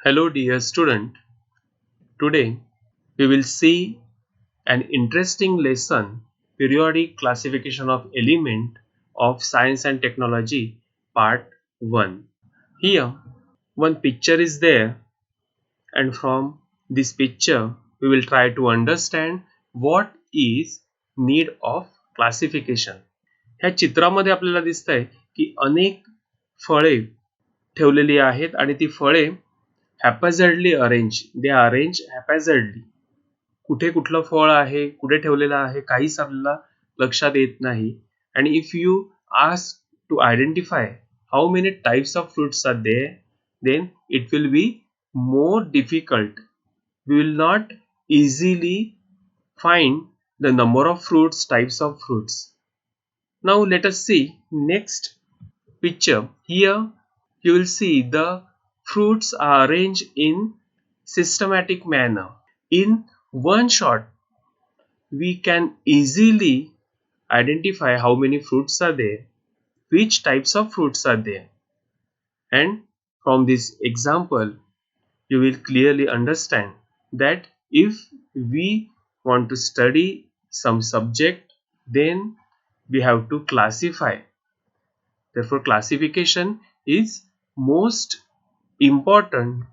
Hello dear student, today we will see an interesting lesson, periodic classification of element of science and technology part 1. Here one picture is there, and from this picture we will try to understand what is need of classification. ह्या चित्रामध्ये आपल्याला दिसतंय की अनेक फळे ठेवलेली आहेत आणि ती फळे हॅपॅझर्डली अरेंज हॅपॅझर्डली. कुठे कुठलं फळ आहे, कुठे ठेवलेलं आहे, काहीच आपल्याला लक्षात येत नाही. आणि if you ask to identify how many types of fruits are there, then it will be more difficult. We will not easily find the number of fruits, types of fruits. Now let us see next picture. Here you will see the fruits are arranged in systematic manner. In one shot we can easily identify how many fruits are there, which types of fruits are there, and from this example you will clearly understand that if we want to study some subject, then we have to classify. Therefore classification is most important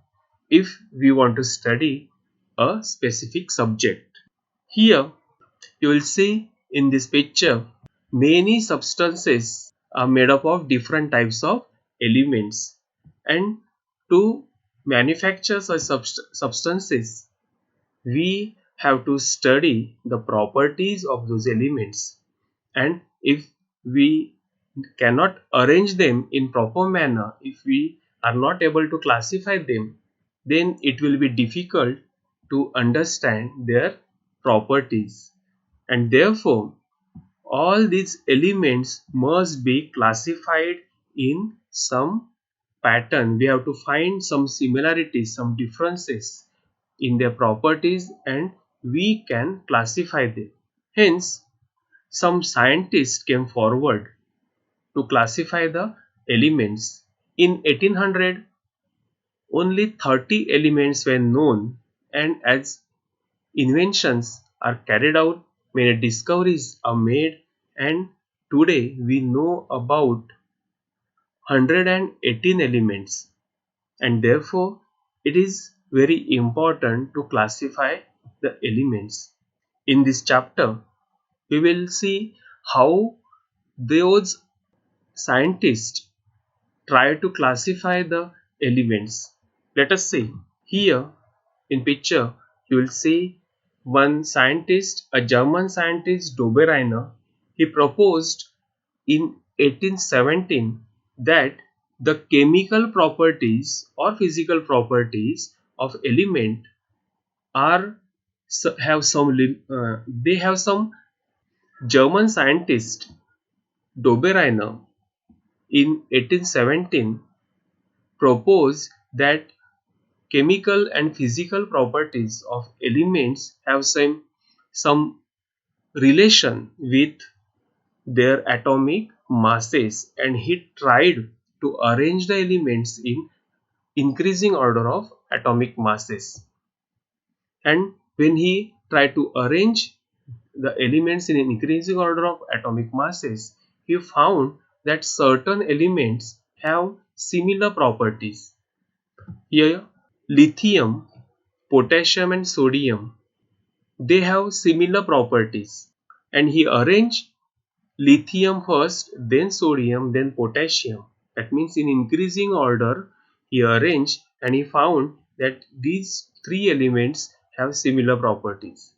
if we want to study a specific subject. Here you will see in this picture many substances are made up of different types of elements, and to manufacture such substances we have to study the properties of those elements, and if we cannot arrange them in proper manner, if we are not able to classify them, then it will be difficult to understand their properties, and therefore all these elements must be classified in some pattern. We have to find some similarities, some differences in their properties, and we can classify them. Hence some scientists came forward to classify the elements. In 1800 only 30 elements were known, and as inventions are carried out, many discoveries are made, and today we know about 118 elements, and therefore it is very important to classify the elements. In this chapter we will see how those scientists try to classify the elements. Let us see. Here in picture you will see one scientist, a German scientist, Dobereiner. He proposed in 1817 that the chemical properties or physical properties of element are they have some German scientist Dobereiner in 1817 proposed that chemical and physical properties of elements have some relation with their atomic masses, and he tried to arrange the elements in increasing order of atomic masses. And when he tried to arrange the elements in increasing order of atomic masses, he found that certain elements have similar properties. Here lithium, potassium and sodium, they have similar properties, and he arranged lithium first, then sodium, then potassium. That means in increasing order he arranged, and he found that these three elements have similar properties.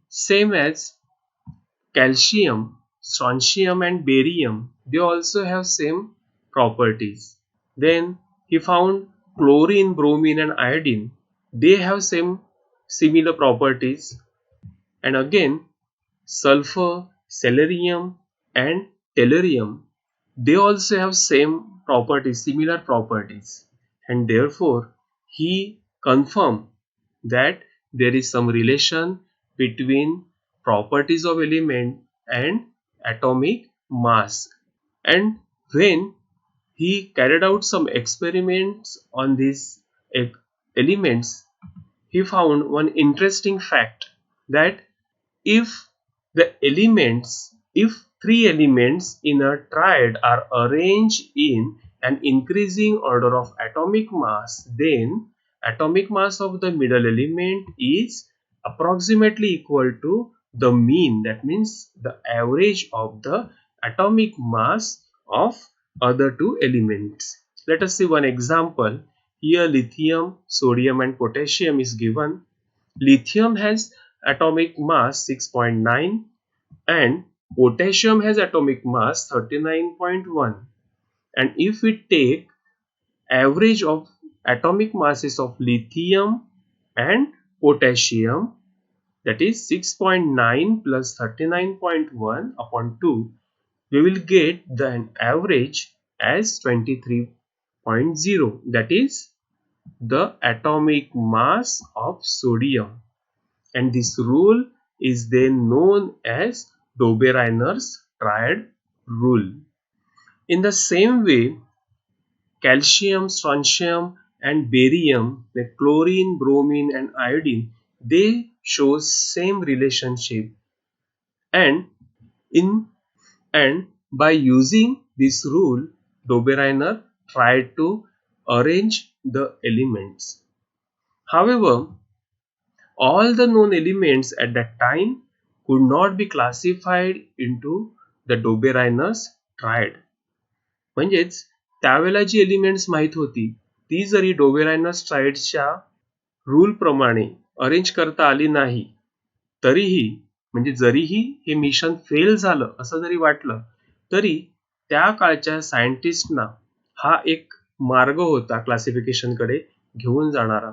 Same as calcium, strontium and barium, they also have same properties. Then he found chlorine, bromine and iodine, they have similar properties. And again sulfur, selenium and tellurium, they also have same properties, similar properties, and therefore he confirmed that there is some relation between properties of element and atomic mass. And when he carried out some experiments on these elements, he found one interesting fact that if if three elements in a triad are arranged in an increasing order of atomic mass, then atomic mass of the middle element is approximately equal to the mean, that means the average of the atomic mass of other two elements. Let us see one example. Here lithium, sodium and potassium is given. Lithium has atomic mass 6.9 and potassium has atomic mass 39.1. And if we take average of atomic masses of lithium and potassium, that is 6.9 plus 39.1 upon 2, we will get the average as 23.0, that is the atomic mass of sodium. And this rule is then known as Dobereiner's triad rule. In the same way, calcium, strontium and barium, like chlorine, bromine and iodine, they show same relationship, and by using this rule, Dobereiner tried to arrange the elements. However, all the known elements at that time could not be classified into the Dobereiner's triad. म्हणजेच त्यावेळेला G elements माहित होती ती जरी डोबेरायनर्स ट्रायडच्या rule प्रमाणे arrange करता आली नाही, तरीही म्हणजे जरीही हे मिशन फेल झालं असं जरी वाटलं, तरी त्या काळच्या सायंटिस्टना हा एक मार्ग होता क्लासिफिकेशनकडे घेऊन जाणारा,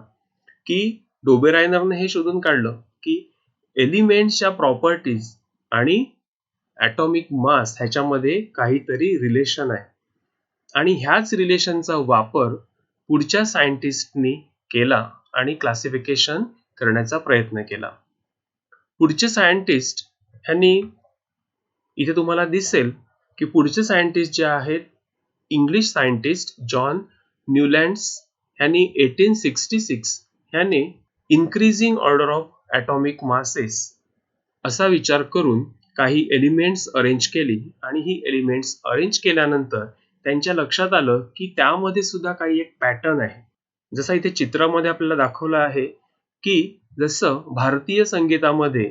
की डोबेरायनरने हे शोधून काढलं की एलिमेंट्सच्या प्रॉपर्टीज आणि ॲटॉमिक मास ह्याच्यामध्ये काहीतरी रिलेशन आहे, आणि ह्याच रिलेशनचा वापर पुढच्या सायंटिस्टनी केला आणि क्लासिफिकेशन करण्याचा प्रयत्न केला. पुढचे सायंटिस्ट ह्यांनी, इथे तुम्हाला दिसेल की पुढचे सायंटिस्ट जे आहेत इंग्लिश सायंटिस्ट जॉन न्यूलँड्स ह्यांनी 1866 ह्याने increasing order of atomic masses असा विचार करून काही एलिमेंट्स अरेंज केली, आणि ही एलिमेंट्स अरेंज केल्यानंतर त्यांच्या लक्षात आलं की त्यामध्ये सुद्धा काही एक पॅटर्न आहे. जसं इथे चित्रामध्ये आपल्याला दाखवलं आहे की जसं भारतीय संगीतामध्ये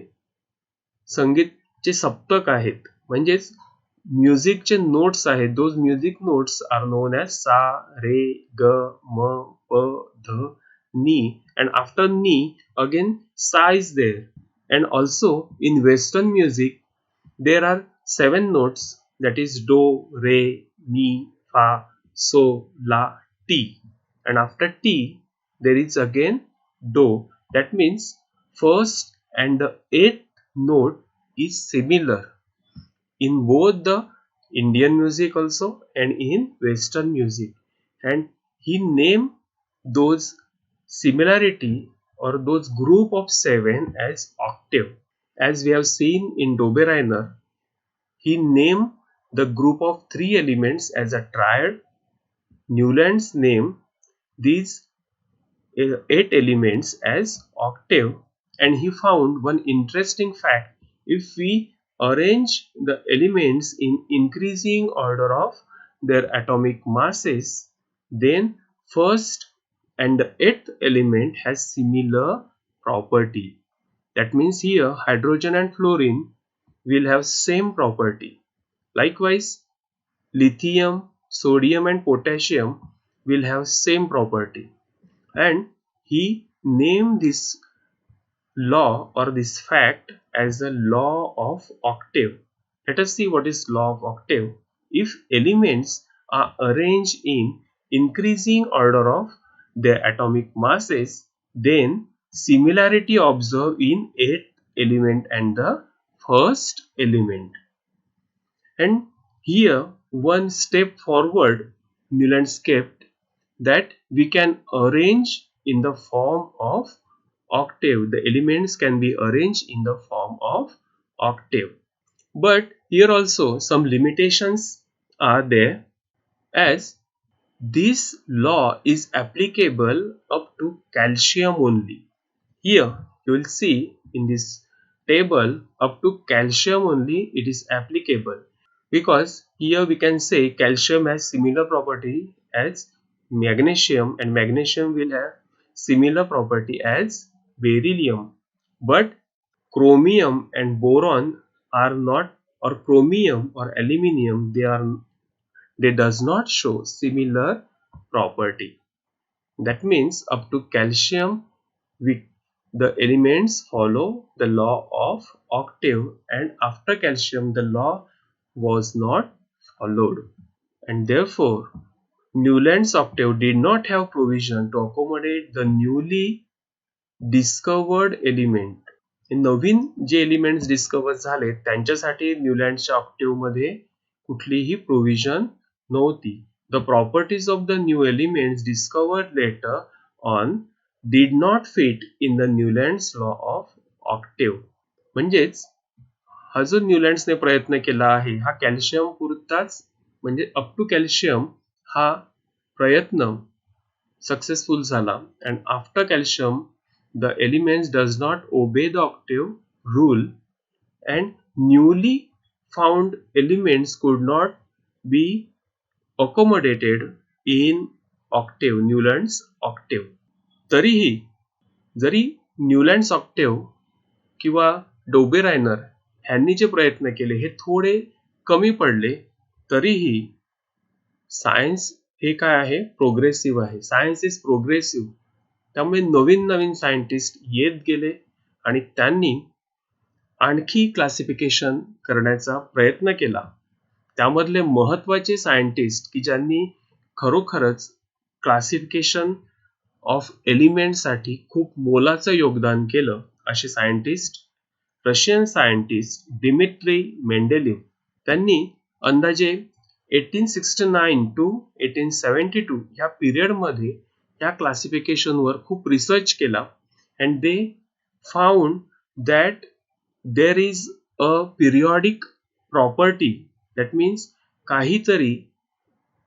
संगीतचे सप्तक आहेत, म्हणजेच म्युझिकचे नोट्स आहेत, those music notes are known as sa, re, ga, ma, pa, dha, ni, and after ni again sa is there. And also in western music there are 7 notes, that is do, re, mi, fa, so, la, ti, and after ti there is again do. That means first and the 8th note is similar in both the Indian music also and in western music, and he named those similarity or those group of 7 as octave. As we have seen in Dobereiner, he named the group of 3 elements as a triad. Newlands named these 8 elements as octave, and he found one interesting fact. If we arrange the elements in increasing order of their atomic masses, then first and the 8th element has similar property. That means here hydrogen and fluorine will have same property. Likewise, lithium, sodium and potassium will have same property. And he named this law or this fact as the law of octave. Let us see what is law of octave. If elements are arranged in increasing order of their atomic masses, then similarity observed in 8th element and the first element. And here one step forward Newlands kept, that we can arrange in the form of octave. The elements can be arranged in the form of octave. But here also some limitations are there, as This law is applicable up to calcium only. Here you will see in this table up to calcium only it is applicable, because here we can say calcium has similar property as magnesium and magnesium will have similar property as beryllium, but chromium and boron are not, or chromium or aluminium, they does not show similar property. That means up to calcium the elements follow the law of octave, and after calcium the law was not followed, and therefore Newland's octave did not have provision to accommodate the newly discovered element. हे नवीन जे elements discover झाले त्यांच्यासाठी न्यूलँडच्या octave मध्ये कुठलीही provision नव्हती. The properties of the new elements discovered later on did not fit in the Newland's law of octave. म्हणजेच हा जो न्यूलँड्सने प्रयत्न केला आहे हा कॅल्शियम पुरताच, म्हणजे अप टू कॅल्शियम हा प्रयत्न सक्सेसफुल झाला, and after calcium the elements does not obey the octave rule and newly found elements could not be accommodated in octave, Newland's octave. तरीही जरी न्यूलँड्स ऑक्टेव्ह किंवा डोबेरायनर यांनी जे प्रयत्न केले हे थोडे कमी पडले, तरीही सायन्स हे काय आहे, प्रोग्रेसिव्ह आहे. Science is progressive. त्यामुळे नवीन नवीन सायंटिस्ट येत गेले आणि त्यांनी आणखी क्लासिफिकेशन करण्याचा प्रयत्न केला. त्यामधले महत्त्वाचे सायंटिस्ट की ज्यांनी खरोखरच क्लासिफिकेशन ऑफ एलिमेंटसाठी खूप मोलाचं योगदान केलं असे scientist, Russian scientist Dmitri Mendeleev. त्यांनी अंदाजे 1869 to 1872 या पिरियडमध्ये या क्लासिफिकेशनवर खूप रिसर्च केला, and they found that there is a periodic property. That means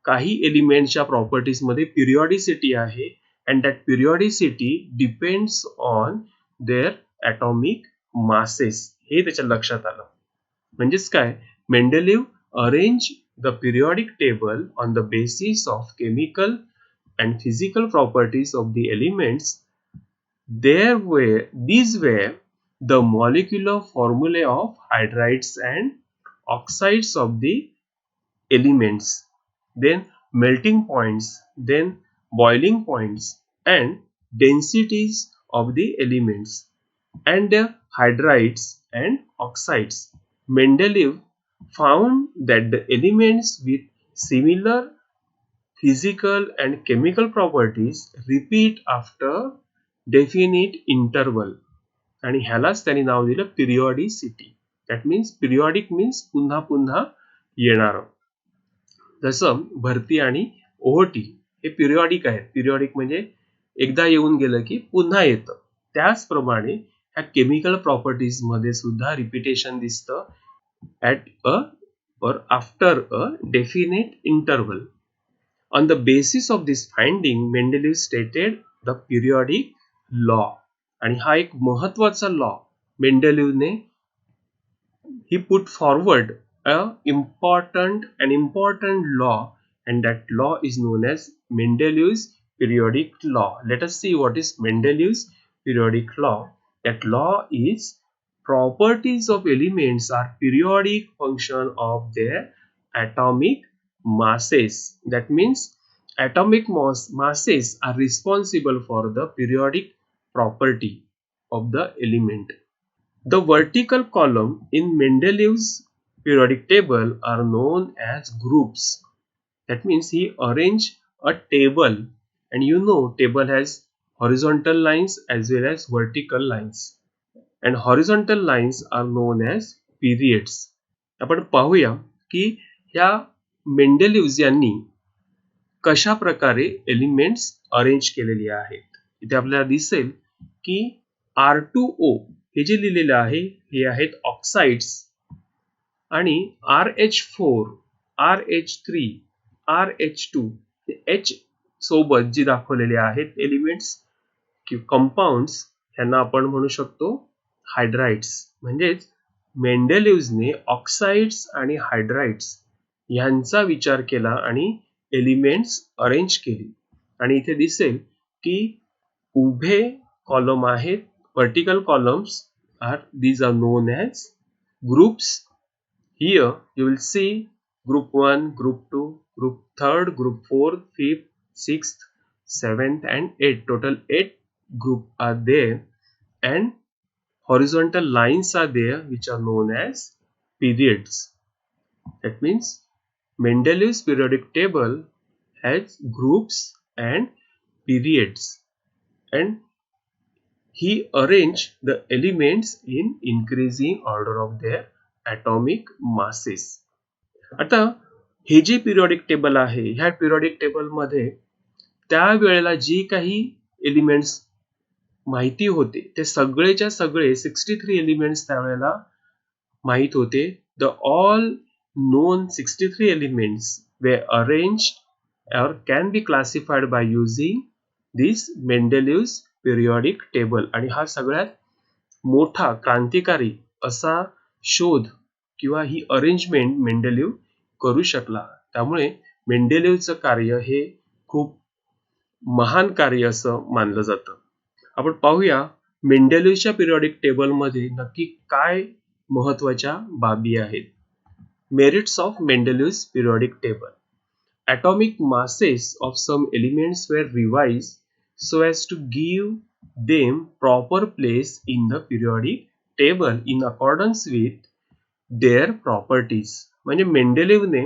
काही एलिमेंटच्या प्रॉपर्टीजमध्ये पिरियॉडिसिटी आहे, and that periodicity depends on their atomic masses. हे त्याच्या लक्षात आलं. म्हणजेच काय, Mendeleev arrange the periodic table on the basis of chemical and physical properties of the elements. These were the molecular formulae of hydrides and oxides of the elements, then melting points, then boiling points and densities of the elements, and their hydrides and oxides. Mendeleev found that the elements with similar physical and chemical properties repeat after definite interval, आणि ह्यालाच त्यांनी नाव दिलं पिरियॉडिसिटी. That means periodic means पुन्हा पुन्हा येणारं. जसं भरती आणि ओहोटी हे पिरियॉडिक आहे. पिरियॉडिक म्हणजे एकदा येऊन गेलं की पुन्हा येतं. त्याचप्रमाणे ह्या केमिकल प्रॉपर्टीज मध्ये सुद्धा रिपिटेशन दिसतं at a or after a definite interval. On the basis of this finding, Mendeleev stated the periodic law. आणि हा एक महत्वाचा law मेंडेलिव्हने he put forward an important law, and that law is known as Mendel Use Periodic Law. Let us see what is Mendel Use Periodic Law. That law is properties of elements are periodic function of their atomic masses. That means atomic masses are responsible for the periodic property of the element. The vertical column in Mendeleev's periodic table are known as groups. That means he arranged a table, and you know table has horizontal lines as well as vertical lines, and horizontal lines are known as periods. आपण पाहूया की ह्या मेंडेलिव्ह यांनी कशा प्रकारे elements arrange केलेली आहेत. इथे आपल्याला दिसेल की R2O हे जे लिहिलेले आहे हे आहेत ऑक्साइड्स, आणि RH4, RH3, RH2 H सोबत जी दाखवलेली आहेत एलिमेंट्स किंवा कंपाऊंड्स यांना आपण म्हणू शकतो हायड्राइड्स. म्हणजेच मेंडेलिव्हने ऑक्साइड्स आणि हायड्राइड्स यांचा विचार केला आणि एलिमेंट्स अरेंज केली. आणि इथे दिसेल की उभे कॉलम आहेत, vertical columns these are known as groups. Here you will see group 1, group 2, group 3rd, group 4th, 5th, 6th, 7th and 8th. Total 8 group are there and horizontal lines are there which are known as periods. That means Mendel Use Periodic Table has groups and periods, and he arranged the elements in increasing order of their atomic masses. आता हे जे periodic table आहे, ह्या periodic table मध्ये त्यावेळेला जी काही elements माहिती होते ते सगळेच्या सगळे 63 एलिमेंट्स त्यावेळेला माहित होते. The all known 63 elements were arranged or can be classified by using this Mendel Use Periodic Table. आणि हा सगळ्यात मोठा क्रांतिकारी असा शोध किंवा ही अरेंजमेंट मेंडेलिव करू शकला. त्यामुळे मेंडेलिवचं कार्य हे खूप महान कार्य असं मानलं जातं. आपण पाहूया मेंडेलिवच्या पिरियॉडिक टेबलमध्ये नक्की काय महत्त्वाच्या बाबी आहेत. Merits of Mendel Use Periodic Table. Atomic masses of some elements were revised so as to give them proper place in the periodic table in accordance with their properties. म्हणजे मेंडेलिव्हने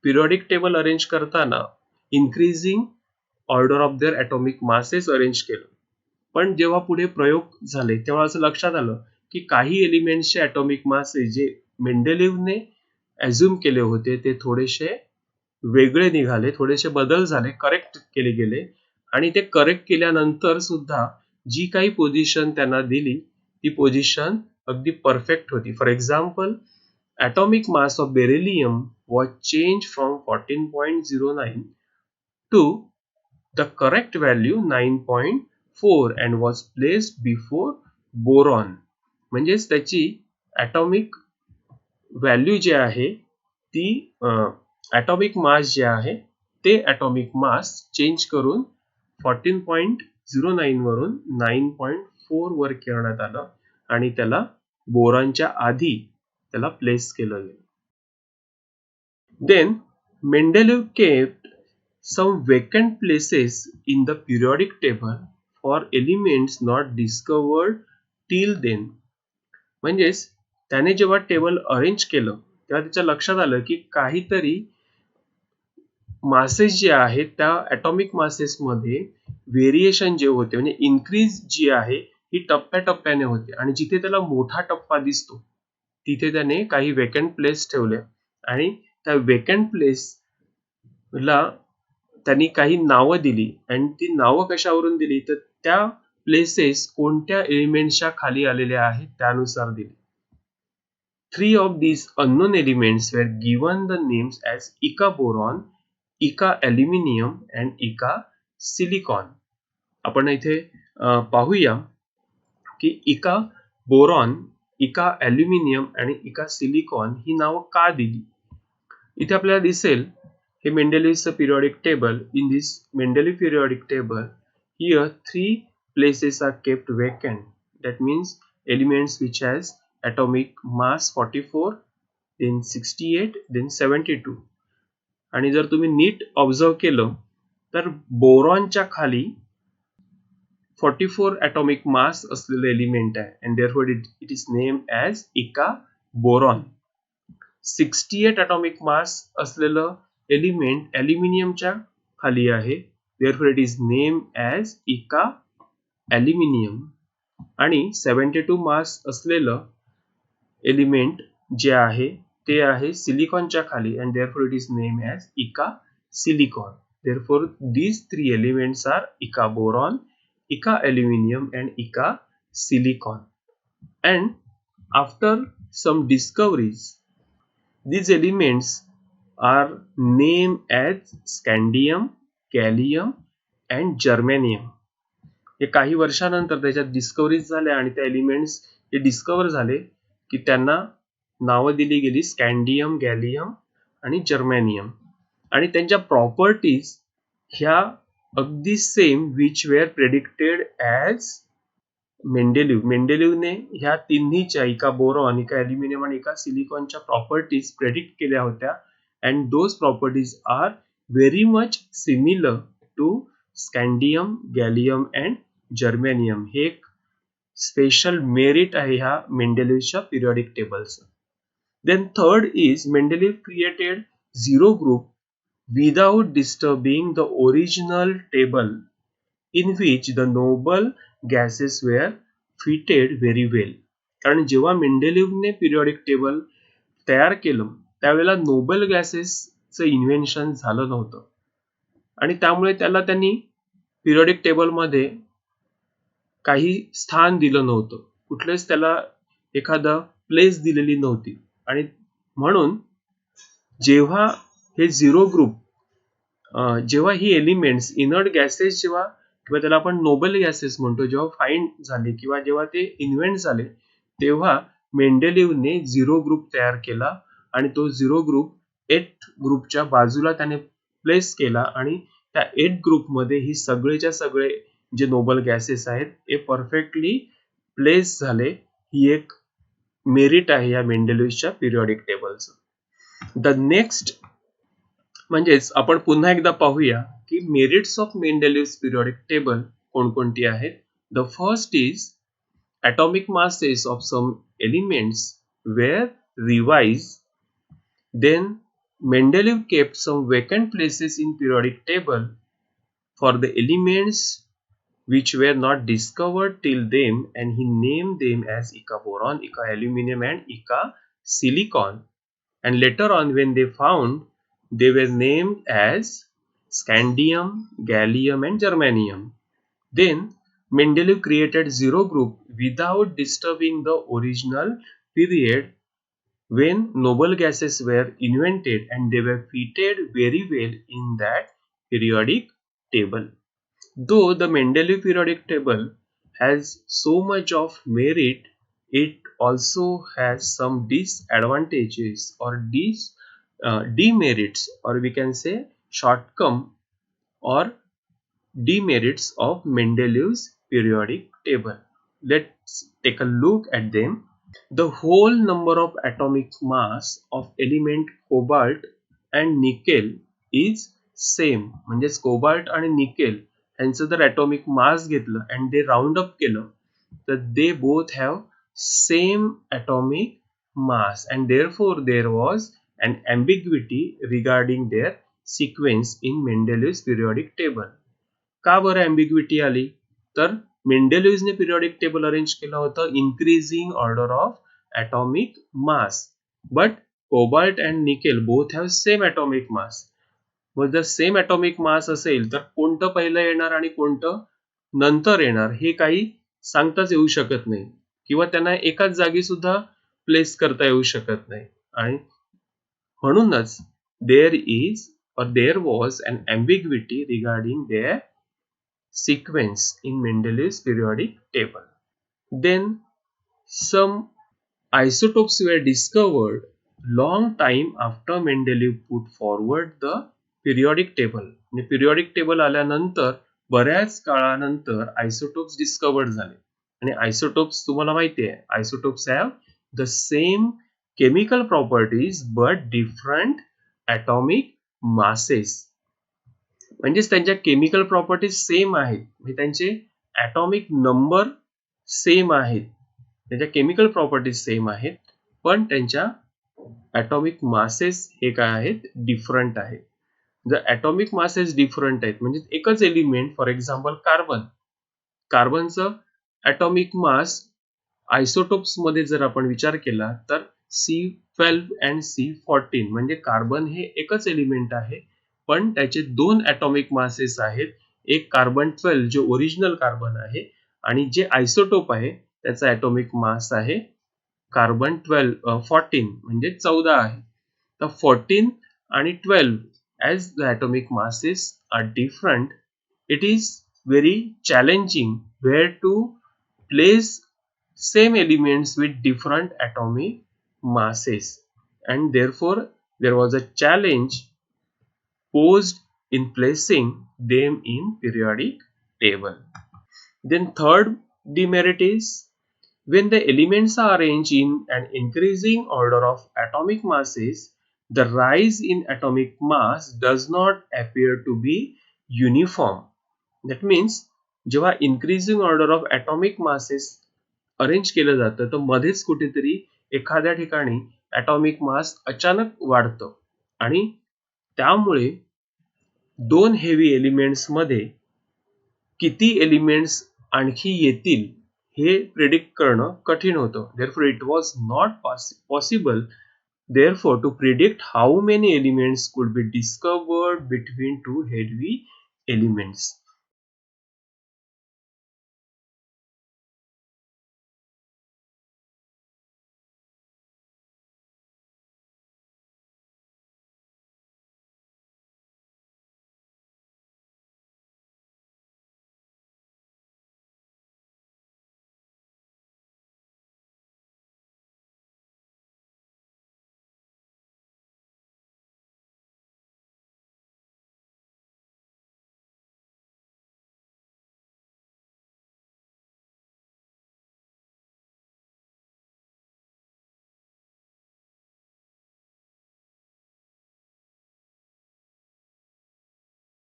पिरियॉडिक टेबल अरेंज करताना increasing order of their atomic masses arrange केलं. पण जेव्हा पुढे प्रयोग झाले तेव्हा असं लक्षात आलं की काही एलिमेंट्सचे ॲटॉमिक मासेस जे मेंडेलिव्हने ॲझ्युम केले होते ते थोडेसे वेगळे निघाले, थोडेसे बदल झाले, करेक्ट केले गेले. आणि ते करेक्ट केल्यानंतर सुद्धा जी काही पोझिशन त्यांना दिली ती पोझिशन अगदी परफेक्ट होती. For example, atomic mass of beryllium was changed from 14.09 to the correct value 9.4 and was placed before boron. म्हणजेच त्याची ॲटॉमिक व्हॅल्यू जे आहे ती ॲटॉमिक मास जे आहे ते ॲटॉमिक मास चेंज करून 14.09 वरून 9.4 वर करण्यात आलं आणि त्याला बोरॉनच्या आधी त्याला प्लेस केलं गेलं. Then Mendeleev kept some vacant places in the periodic table for elements not discovered till then. म्हणजेच त्याने जेव्हा टेबल अरेंज केलं तेव्हा त्याच्या लक्षात आलं की काहीतरी मासेस जे आहेत त्या ॲटॉमिक मासेस मध्ये व्हेरिएशन जे होते म्हणजे इन्क्रीज जी आहे ही टप्प्याटप्प्याने होते आणि जिथे त्याला मोठा टप्पा दिसतो तिथे त्याने काही वेकंट प्लेस ठेवले आणि त्या वेकंट प्लेसला त्यांनी काही नावं दिली आणि ती नावं कशावरून दिली तर त्या प्लेसेस कोणत्या एलिमेंट्सच्या खाली आलेल्या आहेत त्यानुसार दिली. 3 of these unknown elements were given the names as Ica boron, Ica aluminium and Ica silicon. आपण इथे पाहूया की Ica boron, Ica aluminium आणि Ica silicon ही नावं का दिली. इथे आपल्याला दिसेल हे मेंडेलिव्हचं periodic table. In this Mendeleev periodic table here 3 places are kept vacant. That means elements which has atomic mass 44, then 68, then 72. आणि जर तुम्ही नीट ऑब्झर्व केलं तर बोरॉनच्या खाली 44 atomic mass असलेलं एलिमेंट आहे and therefore it is named as Ica boron. 68 atomic mass असलेलं element ॲल्युमिनियमच्या खाली आहे, therefore it is named as Ica aluminium. आणि 72 मास असलेलं एलिमेंट जे आहे ते आहे सिलिकॉनच्या खाली and therefore it is named as Ica silicon. Therefore these 3 elements are Ica boron, Ica aluminium and Ica silicon. And after some discoveries these elements are named as scandium, gallium and germanium. हे काही वर्षानंतर त्याच्यात डिस्कव्हरीज झाल्या आणि त्या elements जे discover झाले की त्यांना नावं दिली गेली स्कँडियम, गॅलियम आणि जर्मेनियम. आणि त्यांच्या प्रॉपर्टीज ह्या अगदी same which were predicted as मेंडेलिव्हने ह्या तिन्हीच्या, एका बोरॉन, एका ॲल्युमिनियम आणि एका सिलिकॉनच्या प्रॉपर्टीज प्रेडिक्ट केल्या होत्या. And those properties are very much similar to scandium, gallium and germanium. हे एक स्पेशल मेरिट आहे ह्या मेंडेलिव्हच्या पिरियडिक टेबलचं. Then third is Mendeleev created zero group without disturbing the original table in which the noble gases were fitted very well. कारण जेव्हा मेंडेलिव्हने periodic table तयार केलं त्यावेळेला नोबल गॅसेसचं इन्व्हेन्शन झालं नव्हतं आणि त्यामुळे त्यांनी पिरियडिक टेबलमध्ये काही स्थान दिलं नव्हतं, कुठलेच त्याला एखादा प्लेस दिलेली नव्हती. आणि म्हणून जेव्हा हे झिरो ग्रुप, जेव्हा ही एलिमेंट्स इनर्ट गॅसेस जेव्हा, किंवा त्याला आपण नोबल गॅसेस म्हणतो, जेव्हा फाइंड झाले किंवा जेव्हा ते इन्व्हेंट झाले तेव्हा मेंडेलिव्हने झिरो ग्रुप तयार केला आणि तो झिरो ग्रुप 8 ग्रुपच्या बाजूला त्याने प्लेस केला आणि त्या 8 ग्रुपमध्ये ही सगळेच्या सगळे जे नोबल गॅसेस आहेत ते परफेक्टली प्लेस झाले. ही एक मेरिट आहे या मेंडेलिव्हच्या पिरियडिक टेबलचं. द नेक्स्ट म्हणजेच आपण पुन्हा एकदा पाहूया की मेरिट्स ऑफ मेंडेलिव्हज पिरियडिक टेबल कोणकोणती आहेत. The first is atomic masses of some elements were revised. Then Mendeleev kept some vacant places in periodic table for the elements which were not discovered till then, and he named them as Ica boron, Ica aluminum and Ica silicon. And later on when they found, they were named as scandium, gallium and germanium. Then Mendeleev created zero group without disturbing the original period when noble gases were invented, and they were fitted very well in that periodic table. Though the Mendeleev periodic table has so much of merit, it also has some disadvantages or demerits, or we can say shortcome or demerits of Mendeleev's periodic table. Let's take a look at them. The whole number of atomic mass of element cobalt and nickel is same. म्हणजेच cobalt आणि nickel यांचं जर atomic mass घेतलं and they round up केलं तर they both have same atomic mass, and therefore there was an ambiguity regarding their sequence in Mendeleev's periodic table. का बरं ambiguity आली? तर मेंडेलिव्हने पिरियडिक टेबल अरेंज केलं होतं increasing order of atomic mass, but cobalt and nickel both have same atomic mass. मग जर same atomic mass असेल तर कोणतं पहिलं येणार आणि कोणतं नंतर येणार हे काही सांगताच येऊ शकत नाही, किंवा त्यांना एकाच जागी सुद्धा प्लेस करता येऊ शकत नाही. आणि म्हणूनच there was an ambiguity regarding their sequence in Mendel's periodic table. Then some isotopes were discovered long time after Mendeleev put forward the periodic table. म्हणजे periodic table आल्यानंतर बऱ्याच काळानंतर isotopes discovered झाले. आणि isotopes तुम्हाला माहिती आहे, isotopes have the same chemical properties but different atomic masses. म्हणजेच त्यांच्या केमिकल प्रॉपर्टीज सेम आहेत, म्हणजे त्यांचे ॲटॉमिक नंबर सेम आहेत, त्यांच्या केमिकल प्रॉपर्टीज सेम आहेत, पण त्यांच्या ॲटॉमिक मासेस हे काय आहेत, डिफरंट आहेत. जर ॲटॉमिक मासेस डिफरंट आहेत म्हणजे एकच एलिमेंट, फॉर एक्झाम्पल कार्बनचं ॲटॉमिक मास आयसोटोप्स मध्ये जर आपण विचार केला तर C12 and C14 म्हणजे कार्बन हे एकच एलिमेंट आहे, पण त्याचे दोन ॲटॉमिक मासेस आहेत. एक कार्बन 12 जो ओरिजिनल कार्बन आहे आणि जे आयसोटोप आहे त्याचा ॲटॉमिक मास आहे कार्बन 14 म्हणजे 14 आहे. तर 14 आणि 12 as the atomic masses are different, it is very challenging where to place same elements with different atomic masses, and therefore there was a challenge posed in placing them in periodic table. Then third demerit is when the elements are arranged in an increasing order of atomic masses, the rise in atomic mass does not appear to be uniform. That means जेव्हा increasing order of atomic masses arrange केलं जातं तर मध्येच कुठेतरी एखाद्या ठिकाणी atomic mass अचानक वाढतं आणि त्यामुळे दोन हेवी एलिमेंट्स मध्ये किती एलिमेंट्स आणखी येतील हे प्रेडिक्ट करणं कठीण होतं. Therefore it was not possible therefore to predict how many elements could be discovered between two heavy elements.